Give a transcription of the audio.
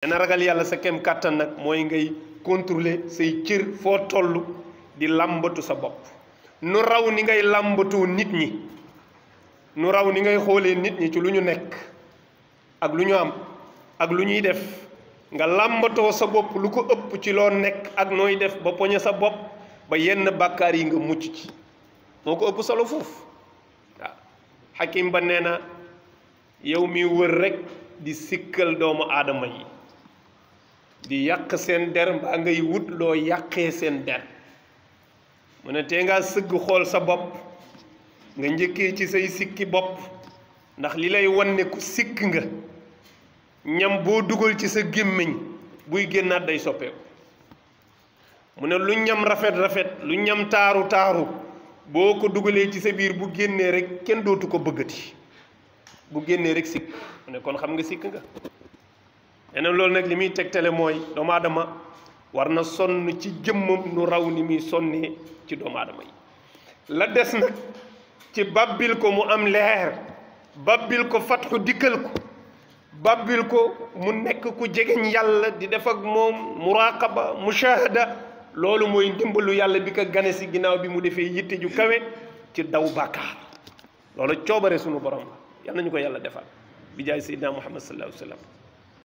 dana ragal yàlla sa kem kàttan nag mooy ngay contrôler say cër foo toll di làmbatu sa bopp nu raw ni ngay làmbatoo nit ñi nu raw ni ngay xoolee nit ñi ci lu ñu nekk ak lu ñu am ak lu ñuy def nga làmbatoo sa bopp lu ko ëpp ci loo nekk ak nooy def ba poñe sa bopp ba yenn bàkkaar yi nga mucc ci moo ko ëpp solo foofu waaw xakim ba nee na yow mi wër rek di sikkal doomu aadama yi di yàq seen der mbaa ngay wut loo yàqee seen der mu ne tee ngaa sëgg xool sa bopp nga njëkkee ci say sikki bopp ndax li lay wan ne ku sikk nga ñam boo dugal ci sa gémmiñ buy génnaat day soppeeku mu ne lu ñam rafet rafet lu ñam taaru taaru boo ko dugalee ci sa biir bu génnee rek kenn dootu ko bëggati bu génnee rek sikk mu ne kon xam nga sikk nga leneen loolu nag li muy tegtale mooy doomu aadama war na sonn ci jëmmam nu raw ni muy sonnee ci doomu aadama yi la des nag ci babbil ko mu am leer babbil ko fatxu dikkal ko babbil ko mu nekk ku jegeñ yàlla di def ak moom muraqaba mushahada loolu mooy ndimbalu yàlla bi ko gane si ginnaaw bi mu defee yitte ju kawe ci daw bàkkaar loolu coobare sunu borom la yal nañu ko yàlla defal bi jaay seydina muhammad sallallahu alayhi wa sallam